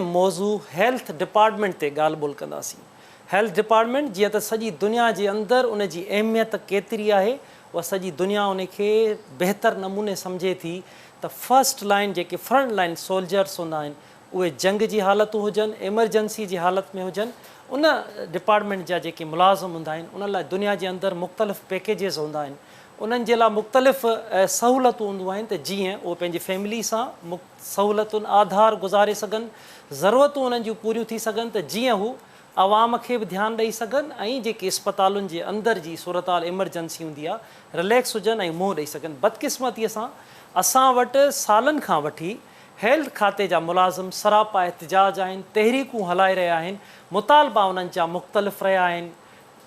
मौजू health department ते ॻाल्हि ॿोल कंदासीं। हेल्थ डिपार्टमेंट जीअं त सॼी दुनिया जे अंदरि उन जी अहमियत केतिरी आहे, उहा सॼी दुनिया उन खे बहितर नमूने सम्झे थी त फस्ट लाइन जेके फ्रंट लाइन सोल्जर्स हूंदा आहिनि उहे जंग जी हालतूं हुजनि, एमरजेंसी जी हालत में हुजनि, उन डिपार्टमेंट जा जेके मुलाज़िम हूंदा आहिनि उन लाइ दुनिया जे अंदरि मुख़्तलिफ़ पैकेजिस हूंदा आहिनि। उन्हनि जे लाइ मुख़्तलिफ़ सहूलियतूं हूंदियूं आहिनि त जीअं उहे पंहिंजी फैमिली सां सहूलियतुनि आधार गुज़ारे सघनि, ज़रूरतूं उन्हनि जूं पूरियूं थी सघनि त जीअं हू आवाम खे बि ध्यानु ॾेई सघनि ऐं जेकी इस्पतालुनि जे अंदरि जी सूरत हाल एमरजेंसी हूंदी आहे रिलैक्स हुजनि ऐं मुंहुं ॾेई सघनि। बदकिस्मतीअ सां असां वटि सालनि खां वठी हेल्थ खाते जा मुलाज़िम सरापा एहतिजाज आहिनि, तहरीकूं हलाए रहिया आहिनि, मुतालबा उन्हनि जा मुख़्तलिफ़ रहिया आहिनि।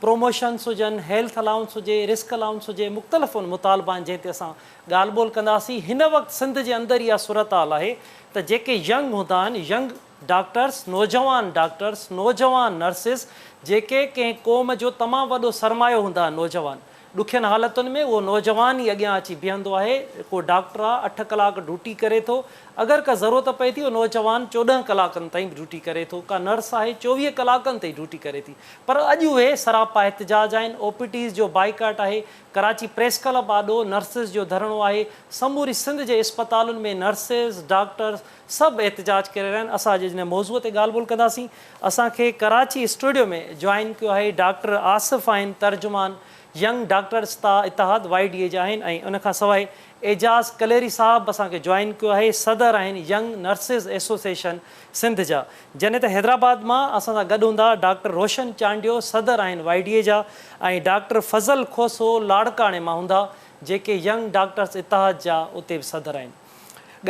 प्रोमोशन्स हुजनि, हेल्थ अलाउंस हुजे, रिस्क अलाउंस हुजे, मुख़्तलिफ़ मुतालबा आहिनि जंहिं ते असां ॻाल्हि ॿोल कंदासीं। हिन वक़्तु सिंध जे अंदरि इहा सूरत हाल आहे त जेके यंग हूंदा आहिनि, यंग डॉक्टर्स, नौजवान डॉक्टर्स, नौजवान नर्सिस, जेके कंहिं क़ौम जो तमामु वॾो सरमायो हूंदा, नौजवान ॾुखियनि हालतुनि में उहो नौजवान ई अॻियां अची बीहंदो आहे। को डॉक्टर आहे 8 कलाक ड्यूटी करे थो, अगरि का ज़रूरत पए थी उहो नौजवान 14 कलाकनि ताईं ड्यूटी करे थो, का नर्स आहे 24 कलाकनि ताईं ड्यूटी करे थी। पर अॼु उहे सरापा एहतिजाज आहिनि, OPTs जो बाइकाट आहे, कराची प्रेस क्लब आॾो नर्सिस जो धरणो आहे, समूरी सिंध जे इस्पतालुनि में नर्सिस डॉक्टर्स सभु एहतिजाज करे रहिया आहिनि। असां अॼु हिन मौज़ूअ ते ॻाल्हि ॿोल कंदासीं। असांखे कराची स्टूडियो में जॉइन कयो आहे डॉक्टर आसिफ़ आहिनि, तर्जुमान यंग डॉक्टर्स इतिहाद YDA जा आहिनि, ऐं उनखां सवाइ एजाज़ कलेरी साहब असांखे जॉइन कयो आहे, सदर आहिनि यंग नर्सिस एसोसिएशन सिंध जा। जॾहिं त हैदराबाद मां असां सां गॾु हूंदा डॉक्टर रोशन चांडियो, सदर आहिनि YDA जा, ऐं डॉक्टर फज़ल खोसो लाड़काणे मां हूंदा जेके यंग डॉक्टर्स इतिहाद जा उते बि सदर आहिनि।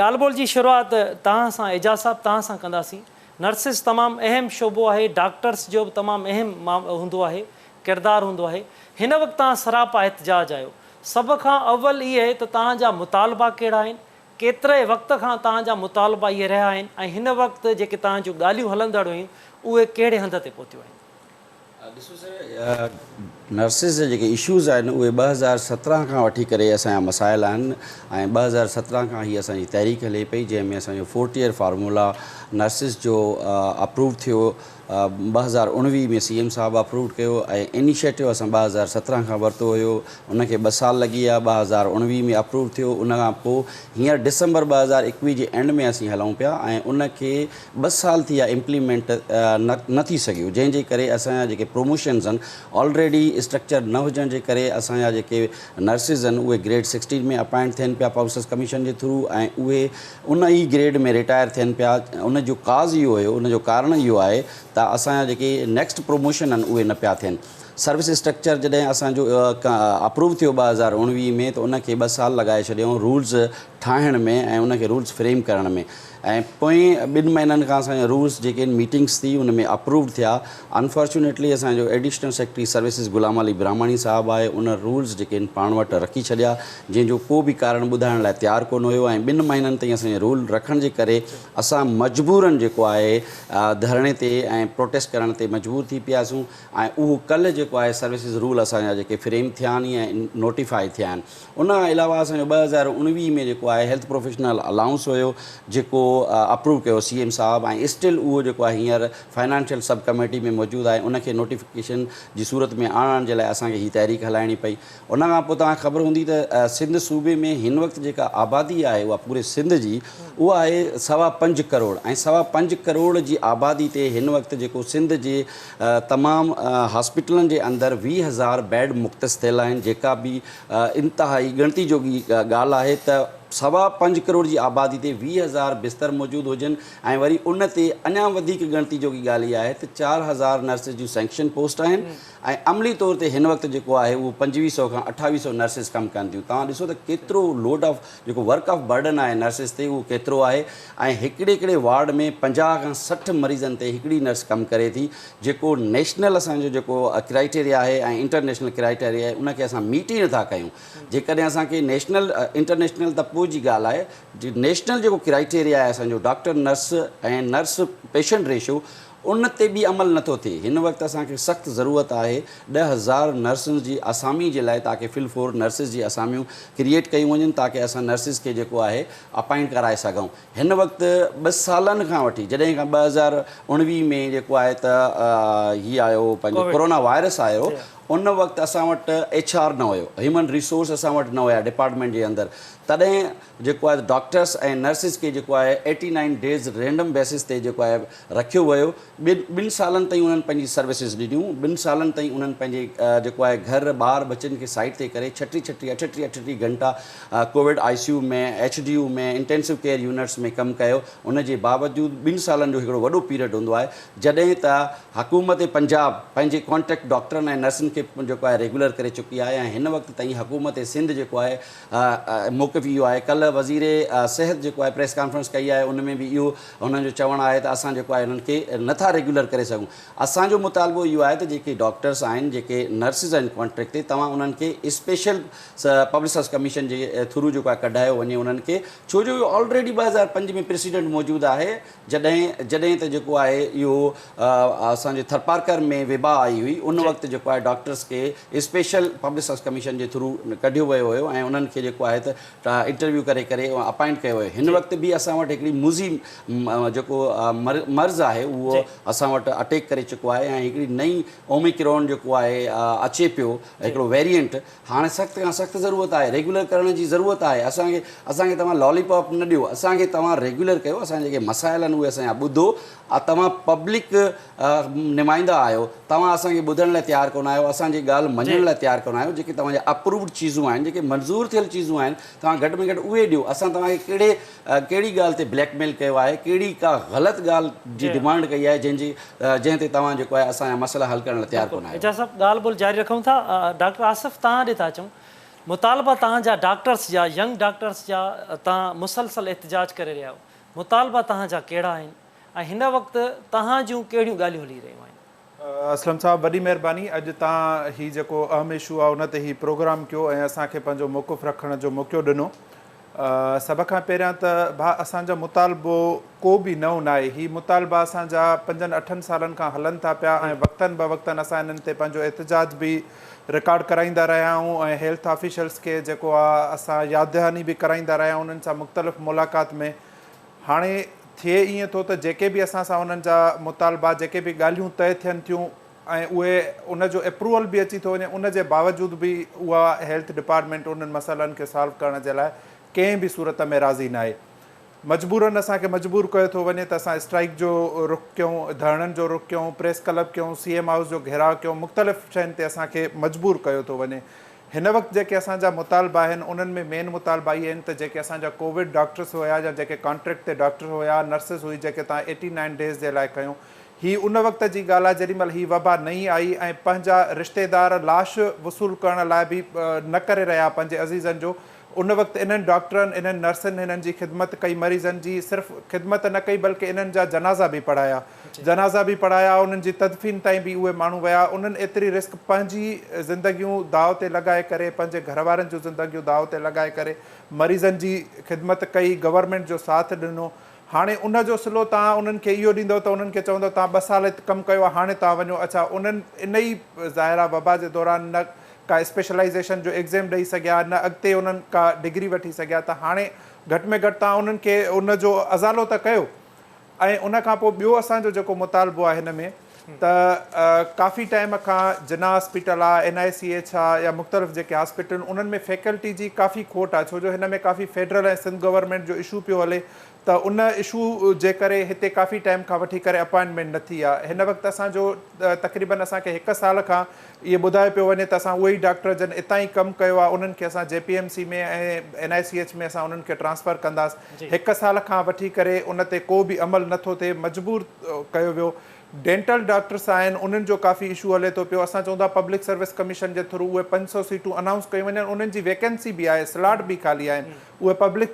ॻाल्हि ॿोल जी शुरूआति तव्हां सां एजाज़ साहब तव्हां सां कंदासीं। नर्सिस तमामु अहम शोबो आहे, डॉक्टर्स जो बि तमामु अहम हूंदो आहे, किरदारु हूंदो आहे। हिन वक़्तु तव्हां सरापा एहतिजाज आहियो, सभ खां अवल इहे त तव्हांजा मुतालबा कहिड़ा आहिनि, केतिरे वक़्त खां तव्हांजा मुतालबा इहे रहिया आहिनि, ऐं हिन वक़्तु जेके तव्हां जूं ॻाल्हियूं हलंदड़ हुयूं उहे कहिड़े हंध ते पहुतियूं आहिनि? ॾिसो सर, नर्सिस जे जेके इशूज़ आहिनि उहे 2017 खां वठी करे असांजा मसाइल आहिनि, ऐं 2017 खां ई असांजी तहरीक हले पई जंहिंमें असांजो 40 फार्मूला नर्सिस जो अप्रूव थियो। 2019 में CM साहब अप्रूव कयो ऐं इनिशिएटिव असां 2017 खां वरितो हुयो, उनखे 2 साल लॻी विया, 2019 में अप्रूव थियो। उन खां पोइ हींअर डिसंबर 2021 जे एंड में असीं हलूं पिया ऐं उनखे 2 साल थी विया इम्प्लीमेंट न थी सघियो, जंहिंजे करे असांजा जेके प्रोमोशन्स आहिनि ऑलरेडी स्ट्रक्चर न हुजण जे करे असांजा जेके नर्सिस आहिनि उहे ग्रेड 16 में अपॉइंट थियनि पिया पाउसस कमीशन जे थ्रू, ऐं उहे उन ई ग्रेड में रिटायर थियनि पिया। उन जो काज़ इहो हुयो, उन जो कारण इहो आहे त असांजा जेके नेक्स्ट प्रमोशन आहिनि उहे न पिया थियनि। सर्विस स्ट्रक्चर जॾहिं असांजो अप्रूव थियो 2019 में त उनखे 2 साल लॻाए छॾियऊं रूल्स ठाहिण में ऐं उनखे रूल्स फ्रेम करण में, ऐं पोइ 2 महीननि खां असांजा रूल्स जेके मीटिंग्स थी उन में अप्रूव थिया। अनफॉर्चुनेटली असांजो additional secretary services Ghulam Ali ब्राह्मणी साहब आहे, उन रूल्स जेके आहिनि पाण वटि रखी छॾिया, जंहिंजो को बि कारण ॿुधाइण लाइ तयारु कोन हुयो, ऐं 2 महीननि ताईं असांजे रूल रखण जे करे असां मजबूरन जेको आहे धरणे ते ऐं प्रोटेस्ट करण ते मजबूर थी पियासीं। ऐं उहो कल्ह जेको आहे सर्विसिस रूल असांजा जेके फ्रेम थिया आहिनि ऐं नोटिफाई थिया आहिनि। उन खां अलावा असांजो 2019 में जेको आहे हेल्थ प्रोफेशनल अलाउंस हुयो जेको अप्रूव कयो CM साहब, ऐं स्टिल उहो जेको आहे हींअर फाइनेंशियल सब कमेटी में मौजूदु आहे। उनखे नोटिफिकेशन जी सूरत में आणण जे लाइ असांखे हीअ तहरीक हलाइणी पई। उन खां पोइ तव्हांखे ख़बर हूंदी त सिंध सूबे में हिन वक़्तु जेका आबादी आहे उहा पूरे सिंध जी उहा आहे 5.25 करोड़, ऐं 5.25 करोड़ जी आबादी ते हिन वक़्तु जेको सिंध जे तमामु हॉस्पिटलनि जे अंदरि 20,000 बेड मुख़्तस थियल आहिनि, जेका बि इंतिहाई ॻणती जोगी ॻाल्हि आहे त 5.25 करोड़ जी आबादी ते 20,000 बिस्तर मौजूदु हुजनि। ऐं वरी उन ते अञा वधीक ॻणती जोगी ॻाल्हि इहा आहे त 4,000 नर्सिस जूं सैंक्शन पोस्ट आहिनि, ऐं अमली तौर ते हिन वक़्तु जेको आहे उहो 2500 खां 2800 नर्सिस कमु कनि थियूं। तव्हां ॾिसो त केतिरो लोड ऑफ जेको वर्क ऑफ बर्डन आहे नर्सिस ते उहो केतिरो आहे, ऐं हिकिड़े वार्ड में 50 खां 60 मरीज़नि ते हिकिड़ी नर्स कमु करे थी, जेको नेशनल असांजो जेको क्राइटेरिया आहे ऐं इंटरनेशनल क्राइटेरिया आहे उनखे असां मीट ई नथा कयूं। जेकॾहिं असांखे नेशनल इंटरनेशनल त पोइ जी ॻाल्हि आहे, नेशनल जेको क्राइटेरिया आहे असांजो डॉक्टर नर्स ऐं नर्स पेशेंट रेशियो उन ते बि अमल नथो थिए। हिन वक़्तु असांखे सख़्तु ज़रूरत आहे 10,000 नर्सुनि जी असामी जे लाइ ताकी फिल फोर नर्सिस जी असामियूं क्रिएट कयूं वञनि ताकी असां नर्सिस खे जेको आहे अपॉइंट कराए सघूं। हिन वक़्तु 2 सालनि खां वठी जॾहिं खां 2019 में जेको आहे त हीअ आयो पंहिंजो कोरोना वायरस आयो, उन वक़्तु असां वटि HR न हुयो, ह्यूमन रिसोर्स असां वटि न हुया डिपार्टमेंट जे अंदरि। तॾहिं जेको आहे डॉक्टर्स ऐं नर्सिस खे जेको आहे 89 डेज़ रैंडम बेसिस ते जेको आहे रखियो वियो। 2 सालनि ताईं उन्हनि पंहिंजी सर्विसिस ॾिनियूं। 2 सालनि ताईं उन्हनि पंहिंजे जेको आहे घर ॿार बच्चनि खे साइड ते करे 38 घंटा कोविड ICU में, HDU में, इंटेंसिव केयर यूनिट्स में कमु कयो। उन जे बावजूदि 2 सालनि जो हिकिड़ो वॾो पीरियड हूंदो आहे जॾहिं त हुकूमत पंजाब पंहिंजे कॉन्ट्रैक्ट डॉक्टरनि ऐं नर्सुनि खे जेको आहे रेगुलर करे चुकी आहे ऐं हिन वक़्तु ताईं हुकूमत सिंध जेको आहे मौक़िफ़ इहो आहे। कल्ह वज़ीर सिहत जेको आहे प्रेस कॉन्फ्रेंस कई आहे, उन में बि इहो हुननि जो चवणु आहे त असां जेको आहे हिननि खे नथा रेगुलर करे सघूं। असांजो मुतालबो इहो आहे त जेके डॉक्टर्स आहिनि, जेके नर्सिस आहिनि कॉन्ट्रैक्ट ते, तव्हां उन्हनि खे स्पेशल पब्लिक सर्विस कमीशन जे थ्रू जेको आहे कढायो वञे उन्हनि खे, छो जो इहो ऑलरेडी 2005 में प्रेसिडेंट मौजूदु आहे। जॾहिं त जेको आहे इहो असांजे थरपारकर में विबा आई हुई, उन वक़्तु जेको आहे डॉक्टर्स खे स्पेशल पब्लिक सर्विस कमीशन जे थ्रू कढियो वियो हुयो ऐं उन्हनि खे जेको आहे त इंटरव्यू करे अपॉइंट कयो वियो। हिन वक़्तु बि असां वटि हिकिड़ी मुज़ी जेको मर्ज़ आहे उहो असां वटि अटैक करे चुको आहे ऐं हिकिड़ी नई ओमिक्रॉन जेको आहे अचे पियो, हिकिड़ो वेरिएंट। हाणे सख़्तु खां सख़्तु ज़रूरत आहे, रेगुलर करण जी ज़रूरत आहे। असांखे तव्हां लॉलीपॉप न ॾियो, असांखे तव्हां रेगुलर कयो। असां जेके मसाइल आहिनि उहे असांजा ॿुधो। तव्हां पब्लिक नुमाइंदा आहियो, तव्हां असांखे ॿुधण लाइ तयारु कोन आहियो, असांजी ॻाल्हि मञण लाइ तयारु कोन आहियो। जेके तव्हांजा अप्रूव्ड चीज़ूं आहिनि, जेके मंज़ूरु थियल चीज़ूं आहिनि, तव्हां घटि में घटि उहे ॾियो। असां तव्हांखे कहिड़ी ॻाल्हि ते ब्लैकमेल कयो आहे, कहिड़ी का ग़लति ॻाल्हि जी डिमांड कई आहे जंहिं ते तव्हां जेको आहे असांजा मसइला हल करण लाइ तयारु कोन आहियो। एजाज़ साहब, ॻाल्हि ॿोल जारी रखूं था। डॉक्टर आसिफ़, तव्हां ॾे था अचूं। मुतालबा तव्हांजा डॉक्टर्स जा, यंग डॉक्टर्स जा, तव्हां मुसलसल एहतिजाज करे रहिया आहियो। मुतालबा तव्हांजा कहिड़ा आहिनि ऐं हिन वक़्तु तव्हां जूं कहिड़ियूं ॻाल्हियूं हली रहियूं आहिनि? असलम साहब, वॾी महिरबानी। अॼु तव्हां हीउ जेको अहम इशू आहे उन ते हीउ प्रोग्राम कयो ऐं असांखे पंहिंजो मौक़िफ़ रखण जो मौक़ो ॾिनो। सभ खां पहिरियां त असांजो मुतालबो को बि नओं न आहे। हीउ मुतालबा असांजा 5-8 सालनि खां हलनि था पिया ऐं वक़्तनि ब वक़्तनि असां हिननि ते पंहिंजो एहतिजाज बि रिकॉर्ड कराईंदा रहिया आहियूं ऐं हेल्थ ऑफिशल्स खे जेको आहे असां यादि दहानी बि कराईंदा रहिया आहियूं उन्हनि सां मुख़्तलिफ़ मुलाक़ात में। हाणे थिए ईअं थो त जेके बि असां सां उन्हनि जा मुतालबा, जेके बि ॻाल्हियूं तय थियनि थियूं ऐं उहे उनजो अप्रूवल बि अची थो वञे, उन जे बावजूदि बि उहा हेल्थ डिपार्टमेंट उन्हनि मसइलनि खे सॉल्व करण जे लाइ कंहिं बि सूरत में राज़ी न आहे। मजबूरन असांखे मजबूर कयो थो वञे त असां स्ट्राइक जो रुख कयूं, धरणनि जो रुख कयूं, प्रेस क्लब कयूं, CM हाउस जो घेराव कयूं, मुख़्तलिफ़ शयुनि ते असांखे मजबूर कयो थो वञे। हिन वक़्तु जेके असांजा मुतालबा आहिनि उन्हनि में मेन मुतालबा इहे आहिनि त जेके असांजा कोविड डॉक्टर्स हुया या जेके कॉन्ट्रैक्ट ते डॉक्टर हुया, नर्सिस हुई, जेके तव्हां 89 डेज़ जे लाइ कयूं, हीअ उन वक़्त जी ॻाल्हि आहे जेॾीमहिल हीअ वबा नई आई ऐं पंहिंजा रिश्तेदार लाश वसूल करण लाइ बि न करे रहिया पंहिंजे अज़ीज़नि जो। उन वक़्तु इन्हनि डॉक्टरनि, इन्हनि नर्सनि हिननि जी ख़िदमत कई, मरीज़नि जी सिर्फ़ु ख़िदमत न कई बल्कि इन्हनि जा जनाज़ा बि पढ़ाया, उन्हनि जी तदफ़ीन ताईं बि उहे माण्हू विया। उन्हनि एतिरी रिस्क पंहिंजी ज़िंदगियूं दाव ते लॻाए करे, पंहिंजे घर वारनि जूं ज़िंदगियूं दाव ते लॻाए करे मरीज़नि जी ख़िदमत कई, गवर्नमेंट जो साथ ॾिनो। हाणे उन जो सिलो तव्हां उन्हनि खे इहो ॾींदव त उन्हनि खे चवंदव तव्हां 2 साल कमु कयो आहे, हाणे तव्हां वञो। अच्छा, उन्हनि इन ई ज़ाहिरा वबा जे दौरान न का स्पेशलाइज़ेशन जो एग्ज़ाम ॾेई सघिया, न अॻिते उन्हनि का डिग्री वठी सघिया, त हाणे घटि में घटि तव्हां उन्हनि खे उन जो अज़ालो त कयो। ऐं उन खां पोइ ॿियो असांजो जेको मुतालबो आहे हिन में त काफ़ी टाइम खां जिना हॉस्पिटल आहे, NICH आहे या मुख़्तलिफ़ जेके हॉस्पिटल उन्हनि में फैकल्टी जी काफ़ी खोट आहे, छो जो हिन में काफ़ी फेडरल ऐं सिंध गवर्नमेंट जो इशू पियो हले, त उन इशू जे करे हिते काफ़ी टाइम खां वठी करे अपॉइंटमेंट न थी आहे। हिन वक़्तु असांजो तक़रीबन असांखे 1 साल खां इहे ॿुधायो पियो वञे त असां उहे ई डॉक्टर जन इतां ई कमु कयो आहे, उन्हनि खे असां JPMC में ऐं NICH में असां उन्हनि खे ट्रांसफ़र कंदासीं। 1 साल खां वठी करे उन ते को बि अमल नथो थिए, मजबूर कयो वियो। डेंटल डॉक्टर्स आहिनि, उन्हनि जो काफ़ी इशू हले थो पियो। असां चवंदा पब्लिक सर्विस कमीशन जे थ्रू उहे 500 सीटूं अनाउंस कयूं वञनि, उन्हनि जी वैकेंसी बि आहे, स्लॉट बि ख़ाली आहिनि, उहे पब्लिक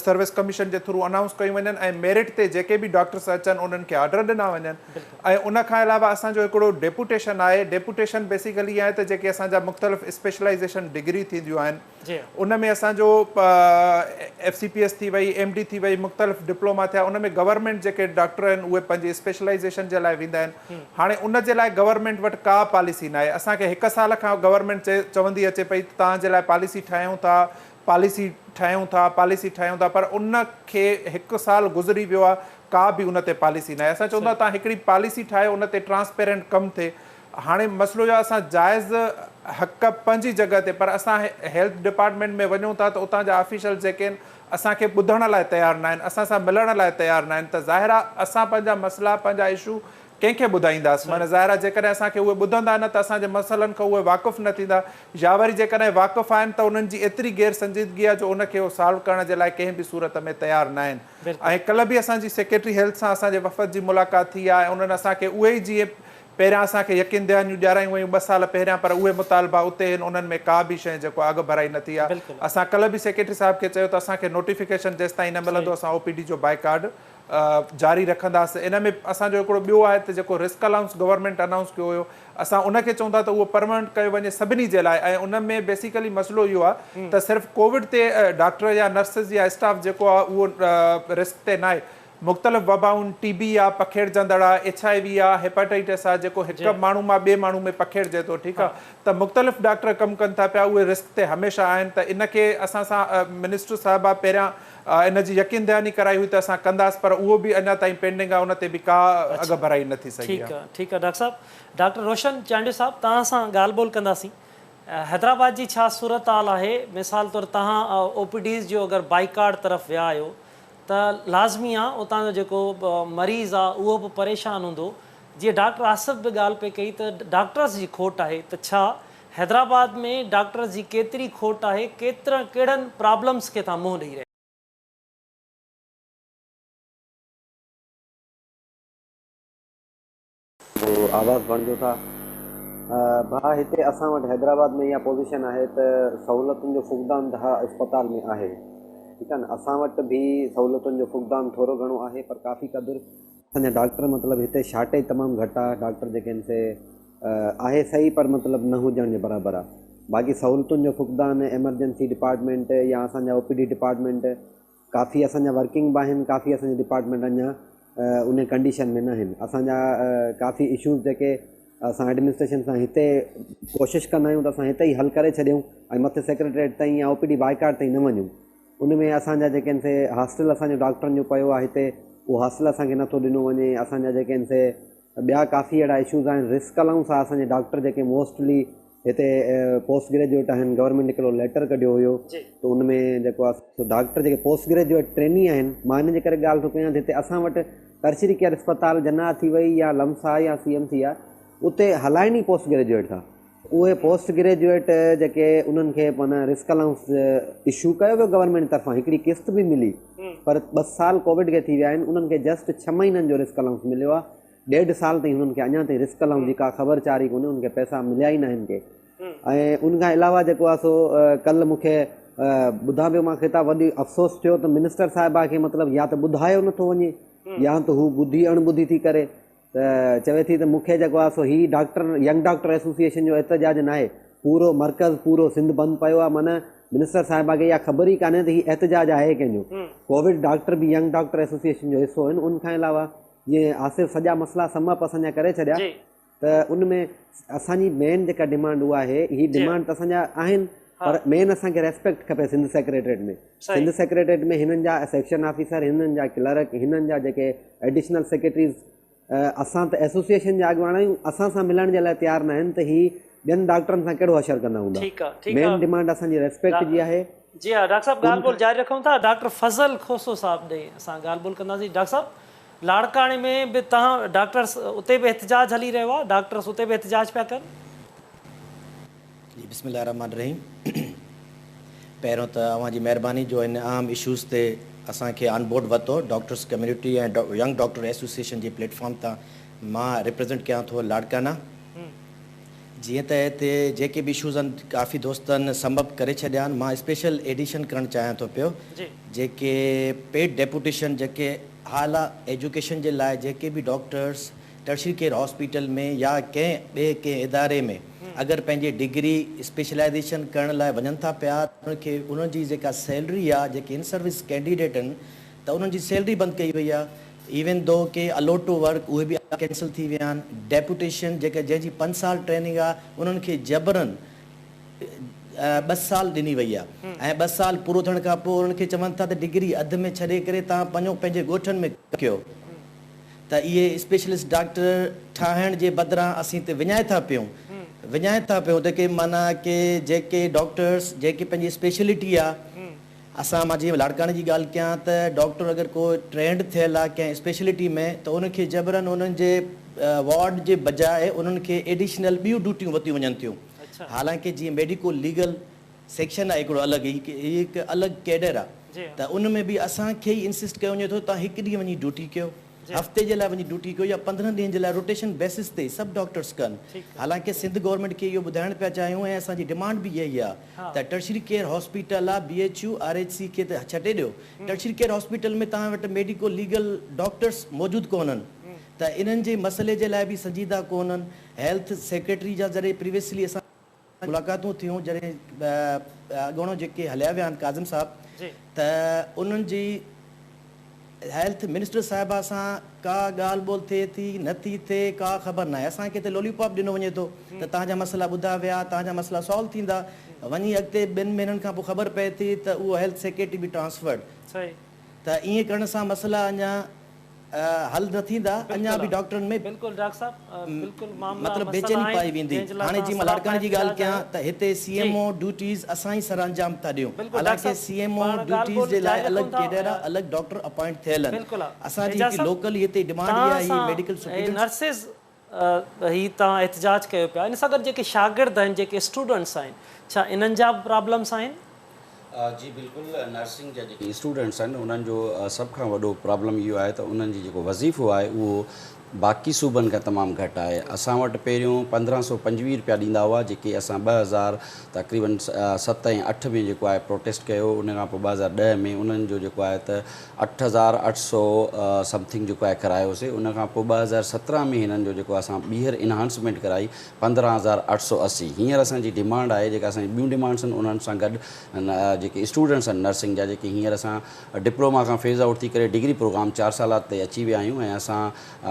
सर्विस कमीशन जे थ्रू अनाउंस कयूं वञनि ऐं मेरिट ते जेके बि डॉक्टर्स अचनि उन्हनि खे ऑर्डर ॾिना वञनि। ऐं उन खां अलावा असांजो हिकिड़ो डेपुटेशन आहे। डेपुटेशन बेसिकली आहे त जेके असांजा मुख़्तलिफ़ स्पेशलाइज़ेशन डिग्री थींदियूं आहिनि जी। उन में असांजो FCPS थी वई, MD थी वई, मुख़्तलिफ़ डिप्लोमा थिया, उन में गवर्नमेंट जेके डॉक्टर आहिनि उहे पंहिंजी स्पेशलाइज़ेशन जे लाइ वेंदा आहिनि। हाणे उन जे लाइ गवर्नमेंट वटि का पॉलिसी न आहे। असांखे 1 साल खां गवर्नमेंट चवंदी अचे पई तव्हांजे लाइ पॉलिसी ठाहियूं था, पर उन खे 1 साल गुज़री वियो आहे, का बि उन ते पॉलिसी न आहे। असां चवंदा तव्हां हिकिड़ी पॉलिसी ठाहियो, उन ते ट्रांसपेरेंट कमु थिए। हाणे मसइलो जो असां जाइज़ हक़ पंहिंजी जॻह ते, पर असां हेल्थ डिपार्टमेंट में वञूं था त उतां जा ऑफिशियल जेके आहिनि असांखे ॿुधण लाइ तयारु न आहिनि, असां सां मिलण लाइ तयारु न आहिनि। त ज़ाहिर आहे असां पंहिंजा मसइला, पंहिंजा इशू कंहिंखे ॿुधाईंदासीं? माना ज़ाहिर आहे जेकॾहिं असांखे उहे ॿुधंदा न त असांजे मसइलनि खां उहे वाक़ुफ़ु न थींदा, या वरी जेकॾहिं वाक़ुफ़ु आहिनि त उन्हनि जी एतिरी गैर संजीदगी आहे जो उनखे उहो सॉल्व करण जे लाइ कंहिं बि सूरत में तयारु न आहिनि। ऐं कल्ह बि असांजी सेक्रेटरी हेल्थ सां असांजे वफ़द जी मुलाक़ात थी आहे ऐं उन्हनि असांखे उहे ई जीअं पहिरियां असांखे यकीन दहानियूं ॾियारायूं हुयूं 2 साल पहिरियां, पर उहे मुतालबा उते आहिनि, उन्हनि में का बि शइ जेको अघु भराई न थी आहे। असां कल्ह बि सेक्रेटरी साहिब खे चयो त असांखे नोटिफिकेशन जेसि ताईं न मिलंदो असां OPD जो बाइकाट जारी रखंदासीं। इन में असांजो हिकिड़ो ॿियो आहे त जेको रिस्क अलाउंस गवर्नमेंट अनाउंस कयो हुयो, असां उनखे चऊं था त उहो परमानेंट कयो वञे सभिनी जे लाइ। ऐं उन में बेसिकली मसइलो इहो आहे त सिर्फ़ु कोविड ते डॉक्टर या नर्सिस या स्टाफ जेको आहे उहो रिस्क ते न आहे। मुख़्तलिफ़ वबाउनि, TB आहे, पखेड़जंदड़ आहे, HIV आहे, हेपेटाइटिस आहे, जेको हिकु माण्हू मां ॿिए माण्हू में पखेड़जे थो। ठीकु आहे, त मुख़्तलिफ़ डॉक्टर कमु कनि था पिया, उहे रिस्क ते हमेशह आहिनि। त इनखे असां सां मिनिस्टर साहिबा पहिरियां इन जी यकीन दहानी कराई हुई त असां कंदासीं, पर उहो बि अञा ताईं पेंडिंग आहे, उन ते बि का अघु भराई न थी सघी आहे। ठीकु आहे डॉक्टर साहब। डॉक्टर रोशन चांडियो साहब, तव्हां सां ॻाल्हि ॿोल कंदासीं। हैदराबाद जी छा सूरत हाल आहे? मिसाल तौरु तव्हां OPDs जो अगरि बाइकाट तरफ़ विया आहियो त लाज़मी आहे उतां जो जेको मरीज़ आहे उहो बि परेशान हूंदो। जीअं डॉक्टर आसिफ बि ॻाल्हि पे कई त डॉक्टर्स जी खोट आहे, त छा हैदराबाद में डॉक्टर्स जी केतिरी खोट आहे? कहिड़नि प्रॉब्लम्स खे तव्हां मुंहुं ॾेई रहिया? आवाज़ बणिजो था। भाउ, हिते असां वटि हैदराबाद में इहा पोज़ीशन आहे त सहूलियतुनि जो फुक़दान हर अस्पताल में आहे। ठीकु आहे न, असां वटि बि सहूलियतुनि जो फुक़दान थोरो घणो आहे, पर काफ़ी क़दुरु असांजा डॉक्टर मतिलबु हिते शार्टेज तमामु घटि आहे। डॉक्टर जेके आहिनि से आहे सही, पर मतिलबु न हुजण जे बराबरि आहे। बाक़ी सहूलियतुनि जो फुक़दान, एमरजेंसी डिपार्टमेंट या असांजा OPD डिपार्टमेंट काफ़ी असांजा वर्किंग बि आहिनि, काफ़ी असांजे डिपार्टमेंट अञा उन कंडीशन में न आहिनि। असांजा काफ़ी इशूज़ जेके असां एडमिनिस्ट्रेशन सां हिते कोशिशि कंदा आहियूं त असां हिते ई हल करे छॾियूं ऐं मथे सेक्रेटरीट ताईं या OPD बाइकाट ताईं न वञूं। उन में असांजा जेके आहिनि से हॉस्टल असांजो डॉक्टरनि जो पियो आहे हिते, उहो हॉस्टल असांखे नथो ॾिनो वञे। असांजा जेके आहिनि से ॿिया काफ़ी अहिड़ा इशूज़ आहिनि। रिस्क अलाउंस आहे, असांजे डॉक्टर जेके मोस्टली हिते पोस्ट ग्रेजुएट आहिनि। गवर्नमेंट हिकिड़ो लेटर कढियो हुयो त उन में जेको आहे डॉक्टर जेके पोस्ट ग्रेजुएट ट्रेनी आहिनि, मां इन जे करे ॻाल्हि थो कयां त हिते असां वटि टर्शरी केयर अस्पताल जन्नत थी वई या लम्सा या CMC आहे, उते हलाइनि ई पोस्ट ग्रेजुएट था। उहे पोस्ट ग्रेजुएट जेके उन्हनि खे माना रिस्क अलाउंस इशू कयो वियो गवर्नमेंट तरफ़ां, हिकिड़ी किस्त बि मिली, पर 2 साल कोविड खे थी विया आहिनि। उन्हनि खे जस्ट 6 महीननि जो रिस्क अलाउंस मिलियो आहे। 1.5 साल ताईं हुननि खे अञा ताईं रिस्क अलाउंस जी का ख़बर चारी कोन्हे, उनखे पैसा मिलिया ई न आहिनि के। ऐं उनखां अलावा जेको आहे सो कल्ह मूंखे ॿुधा पियो, मूंखे त वॾी अफ़सोस थियो त मिनिस्टर साहिबा खे मतिलबु या त ॿुधायो नथो वञे या त हू ॿुधी अणॿुधी थी करे त चवे थी त मूंखे जेको आहे सो हीअ डॉक्टर यंग डॉक्टर एसोसिएशन जो एहतजाज न आहे, पूरो मर्कज़ पूरो सिंध बंदि पियो आहे। माना मिनिस्टर साहिबा खे इहा ख़बर ई कान्हे त हीअ एहतजाज आहे कंहिंजो। कोविड डॉक्टर बि यंग डॉक्टर एसोसिएशन जो हिसो आहिनि। उनखां अलावा जीअं आसिफ़ सॼा मसइला समप असांजा करे छॾिया, त उन में असांजी मेन जेका डिमांड उहा आहे, हीअ डिमांड त असांजा आहिनि, पर मेन असांखे रेस्पेक्ट खपे सिंध सेक्रेटरीट में। सिंध सेक्रेटरीट में हिननि जा सेक्शन ऑफिसर, हिननि जा क्लर्क, हिननि जा जेके एडिशनल सेक्रेटरीज़, असां त एसोसिएशन जा अॻुवान आहियूं, असां सां मिलण जे लाइ तयारु न आहिनि, त हीअ ॿियनि डॉक्टरनि सां कहिड़ो असरु कंदा हूंदा। मेन डिमांड असांजी रेस्पेक्ट जी आहे। जी हा डॉक्टर साहब, ॻाल्हि ॿोल जारी रखूं था। डॉक्टर फज़ल खोसो साहब ॾे असां ॻाल्हि ॿोल कंदासीं। डॉक्टर साहब, लाड़काणे में बि तव्हां डॉक्टर्स उते बि एहतजाज हली रहियो आहे, डॉक्टर्स उते बि एहतजाज पिया कनि? जी बिस्मिल्लाह रहमान रहीम। पहिरियों त अव्हांजी महिरबानी जो इन आम इशूज़ ते असांखे ऑन बोर्ड वरितो। डॉक्टर्स कम्युनिटी ऐं यंग डॉक्टर एसोसिएशन जे प्लेटफॉर्म तां मां रिप्रेज़ेंट कयां थो लाड़काना। जीअं त हिते जेके बि इशूज़ आहिनि काफ़ी दोस्तनि समअप करे छॾिया आहिनि। मां स्पेशल एडिशन करणु चाहियां थो पियो, जेके पेड डेपुटेशन जेके हाल एजुकेशन जे लाइ जेके बि डॉक्टर्स टर्शरी केयर हॉस्पिटल में या कंहिं इदारे में अगर पंहिंजे डिग्री स्पेशलाइजेशन करण लाइ वञनि था पिया उनखे उन्हनि जी जेका सैलरी आहे जेके इन सर्विस कैंडिडेट आहिनि त उन्हनि जी सैलरी बंदि कई वई आहे। इवन दो के अलोट टू वर्क उहे बि कैंसिल थी विया आहिनि। डेपुटेशन जेके जंहिंजी 5 साल ट्रेनिंग आहे उन्हनि खे जबरन 2 साल ॾिनी वई आहे ऐं 2 साल पूरो थियण खां पोइ उन्हनि खे चवनि था त डिग्री अधु में छॾे करे तव्हां पंहिंजे ॻोठनि में कयो त इहे स्पेशलिस्ट डॉक्टर ठाहिण जे बदिरां असीं हिते विञाए था पियूं त के माना के जेके डॉक्टर्स जेके पंहिंजी स्पेशलिटी आहे असां मां जीअं लाड़काणे जी ॻाल्हि कयां त डॉक्टर अगरि को ट्रेंड थियल आहे कंहिं स्पेशलिटी में त उनखे जबरन उन्हनि जे वार्ड जे बजाए उन्हनि खे एडिशनल ॿियूं ड्यूटियूं वरितियूं वञनि थियूं। हालांकि जीअं मेडिको लीगल सेक्शन आहे हिकिड़ो अलॻि ही हिकु अलॻि कैडर आहे त उन में बि असांखे ई इंसिस्ट कयो वञे थो तव्हां हिकु ॾींहुं वञी ड्यूटी कयो, हफ़्ते जे लाइ वञी ड्यूटी कयो या 15 ॾींहंनि जे लाइ रोटेशन बेसिस ते सभु डॉक्टर्स कनि। हालांकि सिंध गवर्नमेंट खे इहो ॿुधाइण पिया चाहियूं ऐं असांजी डिमांड बि इहा ई आहे त टर्शरी केयर हॉस्पिटल आहे BHU RHC खे त छॾे ॾियो, टर्शरी केयर हॉस्पिटल में तव्हां वटि मेडिको लीगल डॉक्टर्स मौजूदु कोन्हनि त इन्हनि जे मसइले जे लाइ बि संजीदा कोन्हनि। हेल्थ सेक्रेटरी जा जॾहिं प्रीवियसली असां मुलाक़ातूं थियूं जॾहिं अॻोणो जेके हलिया विया आहिनि काज़िम साहब त उन्हनि जी हेल्थ मिनिस्टर साहिबा सां का ॻाल्हि ॿोल थिए थी नथी थिए का ख़बर न आहे। असांखे त लॉलीपॉप ॾिनो वञे थो त तव्हांजा मसइला ॿुधा विया तव्हांजा मसइला सॉल्व थींदा, वञी अॻिते 2 महीननि खां पोइ ख़बर पए थी त उहो हेल्थ सेक्रेटरी बि ट्रांसफर्ड त ईअं करण सां मसइला अञा हल न थींदा, अञा बि डॉक्टरनि में बिल्कुलु डॉक्टर साहब बिल्कुलु मामला मतिलबु बेचैनी पाई वेंदी। हाणे जी मां लाड़काणे जी ॻाल्हि कयां त हिते CMO ड्यूटीज़ असां ई सर अंजाम था ॾियूं। हालांकि CMO ड्यूटीज़ जे लाइ अलॻि कैडर आहे, अलॻि डॉक्टर अपॉइंट थियल आहिनि। असांजी लोकल हिते डिमांड इहा आहे मेडिकल नर्सिस ही तव्हां एहतजाज कयो पिया, इन सां गॾु जेके शागिर्द आहिनि जेके स्टूडेंट्स आहिनि छा इन्हनि जा प्रॉब्लम्स आहिनि? जी बिल्कुलु नर्सिंग जा जेके स्टूडेंट्स आहिनि उन्हनि जो सभ खां वॾो प्रॉब्लम इहो आहे त उन्हनि जी जेको वज़ीफ़ो आहे उहो बाक़ी सूबनि खां तमामु घटि आहे। असां वटि पहिरियों 1525 रुपया ॾींदा हुआ जेके असां 2000 तक़रीबन 7 ऐं 8 में जेको आहे प्रोटेस्ट कयो, उन खां पोइ 2010 में उन्हनि जो जेको आहे त 8800 समथिंग जेको आहे करायोसीं। उन खां पोइ 2017 में हिननि जो जेको असां ॿीहर इनहांसमेंट कराई 15880। हींअर असांजी डिमांड आहे जेका असांजी ॿियूं डिमांड्स आहिनि उन्हनि सां गॾु जेके स्टूडेंट्स आहिनि नर्सिंग जा जेके हींअर असां डिप्लोमा खां फेज़ आउट थी करे डिग्री प्रोग्राम 4 साल ते अची विया आहियूं ऐं असां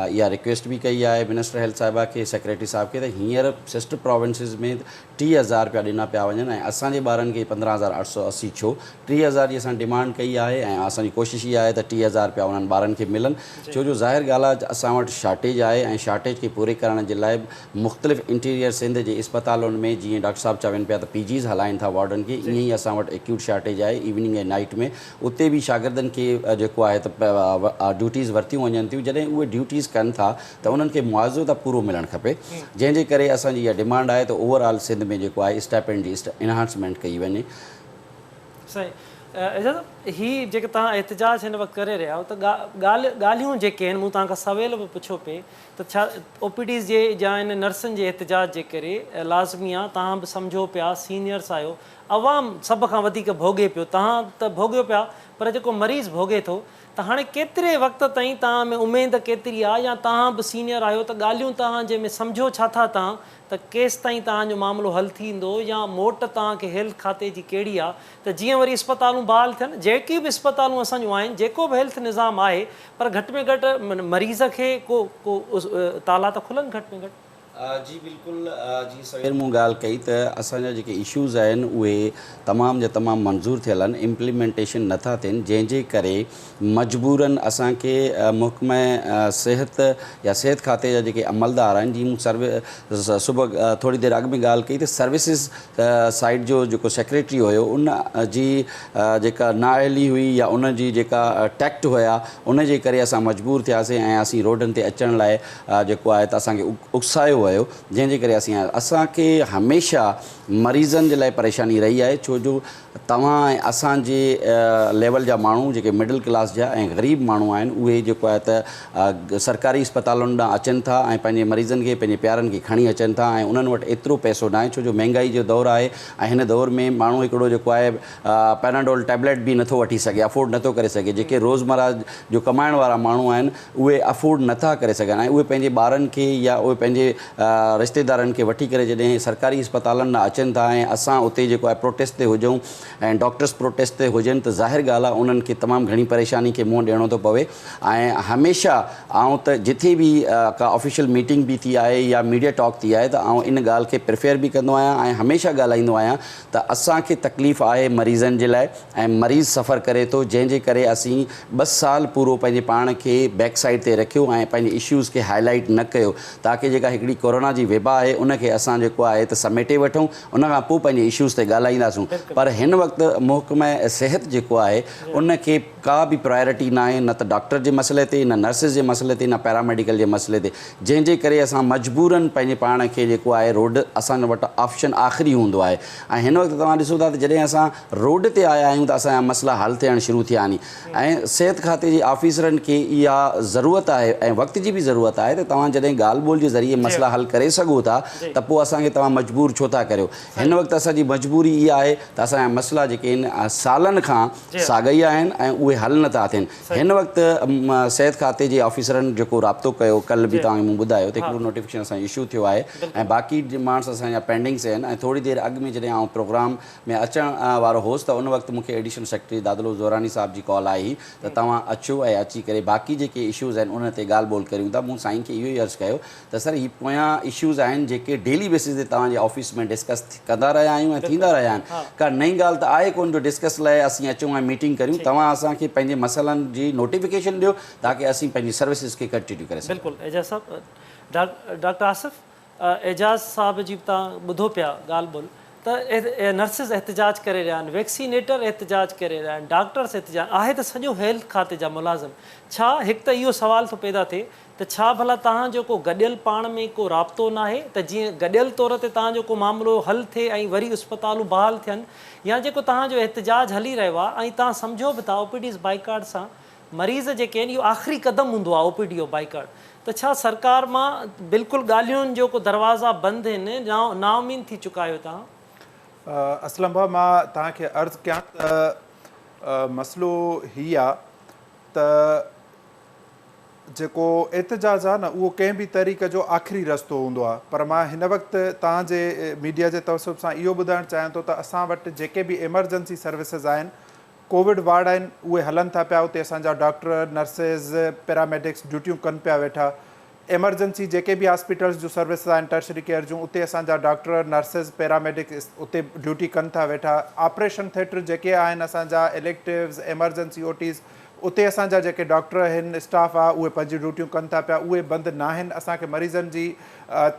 इहा रिक्वेस्ट भी कई है मिनिस्टर हेल्थ साहिबा के सेक्रेटरी साहब के हींअर सिस्टर प्रोविंसिस में 30,000 रुपया ॾिना पिया वञनि ऐं असांजे ॿारनि खे 15,880 छो 30,000 जी असां डिमांड कई आहे ऐं असांजी कोशिशि इहा आहे त 30,000 रुपया उन्हनि ॿारनि खे मिलनि छो जो ज़ाहिर ॻाल्हि आहे असां वटि शार्टेज आहे ऐं शार्टेज खे पूरे करण जे लाइ मुख़्तलिफ़ इंटीरियर सिंध जे इस्पतालुनि में जीअं डॉक्टर साहब चवनि पिया त PGs हलाइनि था वार्डन खे, ईअं ई असां वटि एक्यूट शार्टेज आहे इवनिंग ऐं नाइट में। उते बि शागिर्दनि खे जेको आहे त ड्यूटीज़ वरितियूं वञनि थियूं, जॾहिं उहे ड्यूटीज़ कनि था त उन्हनि खे मुआवज़ो त पूरो मिलणु खपे, जंहिंजे करे असांजी इहा डिमांड आहे त ओवरऑल सिंध में जेको आहे स्टाइपेंड जी इनहांसमेंट कई वञे। सही ही जेके तव्हां एहतजाज हिन वक़्तु करे रहिया आहियो त ॻाल्हियूं जेके आहिनि मूं तव्हांखां सवेल बि पुछो पिए त छा OPDs जे या इन नर्सनि जे एहतजाज जे करे लाज़मी आहे तव्हां बि सम्झो पिया सीनियर्स आहियो, अवाम सभ खां वधीक भोगे पियो, तव्हां त भोगियो पिया पर जेको मरीज़ भोगे थो त हाणे केतिरे वक़्त ताईं तव्हां में उमेद केतिरी आहे या तव्हां बि सीनियर आहियो त ॻाल्हियूं तव्हां जंहिंमें सम्झो छा था तव्हां त केसि ताईं तव्हांजो मामिलो हल थींदो या मोट तव्हांखे हेल्थ खाते जी कहिड़ी आहे त जीअं वरी अस्पतालूं बहाल थियनि, जेकी बि अस्पतालूं असांजूं आहिनि जेको बि हेल्थ निज़ाम आहे पर घटि में घटि मरीज़ खे को ताला त खुलनि घटि में घटि। जी बिल्कुलु जी सवेर मूं ॻाल्हि कई त असांजा जेके इशूज़ आहिनि उहे तमामु जा तमामु मंज़ूरु थियल आहिनि, इम्प्लीमेंटेशन नथा थियनि जंहिंजे करे मजबूरन असांखे मुहकमे सिहत या सिहत खाते जा जेके अमलदार आहिनि जी मूं सुबुह थोरी देरि अॻु में ॻाल्हि कई त सर्विसिस साइड जो जेको सेक्रेटरी हुयो उन जी जेका नाअहली हुई या उन जी जेका टैक्ट हुया उन जे करे असां मजबूर थियासीं ऐं असीं रोडनि ते अचण लाइ जेको आहे त असांखे उकसायो वधायो वियो, जंहिंजे करे असांखे हमेशह मरीज़नि जे लाइ परेशानी रही आहे, छो जो तव्हां ऐं असांजे लेवल जा माण्हू जेके मिडिल क्लास जा ऐं ग़रीब माण्हू आहिनि उहे जेको आहे त सरकारी अस्पतालुनि ॾांहुं अचनि था ऐं पंहिंजे मरीज़नि खे पंहिंजे प्यारनि खे खणी अचनि था ऐं उन्हनि वटि एतिरो पैसो न आहे, छो जो महांगाई जो दौरु आहे ऐं हिन दौर में माण्हू हिकिड़ो जेको आहे पैराडोल टैबलेट बि नथो वठी सघे, अफोर्ड नथो करे सघे। जेके रोज़मर्रा जो कमाइण वारा माण्हू आहिनि उहे अफोर्ड नथा करे सघनि ऐं उहे पंहिंजे ॿारनि खे या उहे पंहिंजे रिश्तेदारनि खे वठी करे जॾहिं सरकारी अस्पतालनि ॾांहुं अचनि था ऐं असां उते जेको आहे प्रोटेस्ट ते हुजूं ऐं डॉक्टर्स प्रोटेस्ट ते हुजनि त ज़ाहिर ॻाल्हि आहे उन्हनि खे तमामु घणी परेशानी खे मुंहुं ॾियणो थो पवे। ऐं हमेशह आउं त जिथे बि का ऑफिशियल मीटिंग बि थी आहे या मीडिया टॉक थी आहे त आउं इन ॻाल्हि खे प्रिफेयर बि कंदो आहियां ऐं हमेशह ॻाल्हाईंदो आहियां त असांखे तकलीफ़ आहे मरीज़नि जे लाइ ऐं मरीज़ सफ़र करे थो, जंहिंजे करे असीं 2 साल पूरो पंहिंजे पाण खे बैक साइड ते रखियो ऐं पंहिंजे इश्यूज़ खे हाईलाइट न कयो ताकी जेका हिकिड़ी कोरोना जी वेबा आहे उनखे असां जेको आहे त समेटे वठूं, उनखां पोइ पंहिंजे इश्यूज़ ते ॻाल्हाईंदासूं। पर हिन वक़्तु महकमा सिहत जेको आहे उनखे का बि प्रायोरिटी न आहे, न त डॉक्टर जे मसइले ते, न नर्सिस जे मसइले ते, न पैरामेडिकल जे मसइले ते, जंहिंजे करे असां मजबूरन पंहिंजे पाण खे जेको आहे रोड असां वटि ऑप्शन आख़िरी हूंदो आहे। ऐं हिन वक़्तु तव्हां ॾिसो था त जॾहिं असां रोड ते आया आहियूं त असांजा मसइला हल थियणु शुरू थिया आहिनि ऐं सिहत खाते जे ऑफिसरनि खे इहा ज़रूरत आहे ऐं वक़्त जी बि ज़रूरत आहे त तव्हां जॾहिं ॻाल्हि ॿोल जे ज़रिए मसइला हल करे सघो था त पोइ असांखे तव्हां मजबूर छो था करियो। हिन वक़्तु असांजी मजबूरी इहा आहे त असांजा मसइला जेके आहिनि सालनि खां साॻई आहिनि ऐं उहे हल नथा थियनि। हिन वक़्तु सिहत खाते जे ऑफिसरनि जेको राब्तो कयो, कल्ह बि तव्हांखे मूं ॿुधायो त हिकिड़ो नोटिफिकेशन असांजो इशू थियो आहे ऐं बाक़ी डिमांड्स असांजा पेंडिंग्स आहिनि। ऐं थोरी देरि अॻु में जॾहिं आउं प्रोग्राम में अचण वारो हुउसि त उन वक़्तु मूंखे एडिशनल सेक्रेटरी दादलो ज़ोरानी साहिब जी कॉल आई त तव्हां अचो ऐं अची करे बाक़ी जेके इशूज़ आहिनि उन ते ॻाल्हि ॿोल करियूं था। मूं साईं खे इहो ई अर्ज़ु कयो त सर हीअ पोयां इशूज़ आहिनि जेके डेली बेसिस ते तव्हांजे ऑफिस में डिस्कस कंदा रहिया आहियूं ऐं थींदा रहिया आहिनि, का नई ॻाल्हि त आहे कोन जो डिस्कस लाइ असीं अचूं ऐं मीटिंग करियूं। तव्हां असांखे पंहिंजे मसइलनि जी नोटिफिकेशन ॾियो ताकी असीं पंहिंजी सर्विसिस खे कंटिन्यू करे सघूं। बिल्कुलु एजाज़ साहब, डॉक्टर आसिफ़ एजाज़ साहब जी तव्हां ॿुधो पिया ॻाल्हि ॿोल त नर्सिस एहतिजाज करे रहिया आहिनि, वैक्सीनेटर एहतिजाज करे रहिया आहिनि, डॉक्टर्स एहतिजाज आहे त सॼो हेल्थ खाते जा मुलाज़िम। छा हिकु त इहो सुवाल थो पैदा थिए त छा भला तव्हां जेको गॾियल पाण में को राब्तो न आहे त जीअं गॾियल तौर ते तव्हांजो को मामिलो हल थिए ऐं वरी अस्पतालूं बहाल थियनि, या जेको तव्हांजो एहतिजाज हली रहियो आहे ऐं तव्हां सम्झो बि था OPDs बाइकाट सां मरीज़ जेके आहिनि इहो आख़िरी क़दम हूंदो आहे OPD जो बाइकाट, त छा सरकार मां बिल्कुलु ॻाल्हियुनि जो को दरवाज़ा बंदि आहिनि, नाउमीद थी चुका आहियो तव्हां? असलम भाउ, मां तव्हांखे अर्ज़ु कयां त मसइलो हीअ आहे त जेको एहतिजाज आहे न उहो कंहिं बि तरीक़े जो आख़िरी रस्तो हूंदो आहे। पर मां हिन वक़्तु तव्हांजे मीडिया जे तवसुब सां इहो ॿुधाइणु चाहियां थो त असां वटि जेके बि एमरजेंसी सर्विसिस आहिनि, कोविड वार्ड आहिनि, उहे हलनि था पिया। उते असांजा डॉक्टर, नर्सिस, पैरामेडिक्स ड्यूटियूं कनि पिया वेठा। एमरजेंसी जेके बि हॉस्पिटल्स जो सर्विसिस आहिनि टर्शरी केयर जूं, उते असांजा डॉक्टर, नर्सिस, पैरामेडिक्स उते ड्यूटी कनि था वेठा। ऑपरेशन थिएटर जेके आहिनि असांजा, इलेक्टिव्स, एमरजेंसी OTs, उते असांजा जेके डॉक्टर आहिनि, स्टाफ आहे, उहे पंहिंजी ड्यूटियूं कनि था पिया, उहे बंदि न आहिनि। असांखे मरीज़नि जी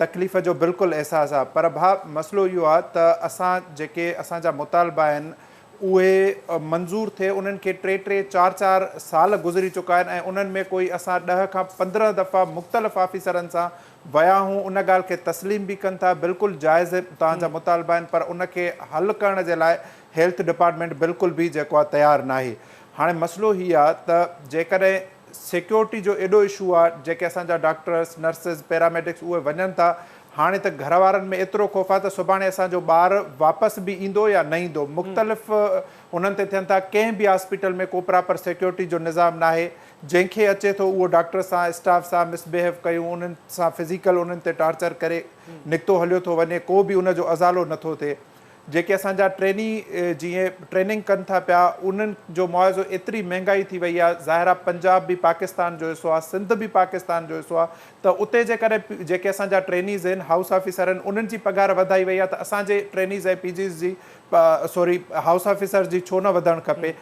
तकलीफ़ जो बिल्कुलु अहसासु आहे। पर भाउ मसइलो इहो आहे त असां जेके असांजा मुतालबा आहिनि उहे मंज़ूरु थिए, उन्हनि खे 3-3, 4-4 साल गुज़री चुका आहिनि ऐं उन्हनि में कोई असां 10 खां 15 दफ़ा मुख़्तलिफ़ ऑफिसरनि सां विया हूं, उन ॻाल्हि खे तस्लीम बि कनि था, बिल्कुलु जाइज़ तव्हांजा मुतालबा आहिनि, पर उनखे हल करण जे लाइ हेल्थ डिपार्टमेंट बिल्कुलु बि जेको आहे तयारु न आहे। हाणे मसइलो हीअ आहे त जेकॾहिं सिक्योरिटी जो एॾो इशू आहे, जेके असांजा डॉक्टर्स, नर्सिस, पैरामेडिक्स उहे वञनि था, हाणे त घर वारनि में एतिरो ख़ौफ़ आहे त सुभाणे असांजो ॿारु वापसि बि ईंदो या न ईंदो। मुख़्तलिफ़ उन्हनि ते थियनि था। कंहिं बि हॉस्पिटल में को प्रॉपर सिक्योरिटी जो निज़ाम न आहे। जंहिंखे अचे थो उहो डॉक्टर सां, स्टाफ सां मिसबिहेव कयूं, उन्हनि सां फिज़िकल उन्हनि ते टॉर्चर करे निकितो हलियो थो वञे, को बि उनजो अज़ालो नथो थिए। जेके असांजा ट्रेनी जीअं ट्रेनिंग कनि था पिया, उन्हनि जो मुआवज़ो एतिरी महांगाई थी वई आहे। ज़ाहिर आहे पंजाब बि पाकिस्तान जो हिसो आहे, सिंध बि पाकिस्तान जो हिसो आहे, त उते जेकॾहिं जेके असांजा ट्रेनीज़ आहिनि, हाउस ऑफिसर आहिनि, उन्हनि जी पघार वधाई वई आहे, त असांजे ट्रेनीज़ ऐं PGs जी हाउस ऑफिसर जी छो न वधणु खपे।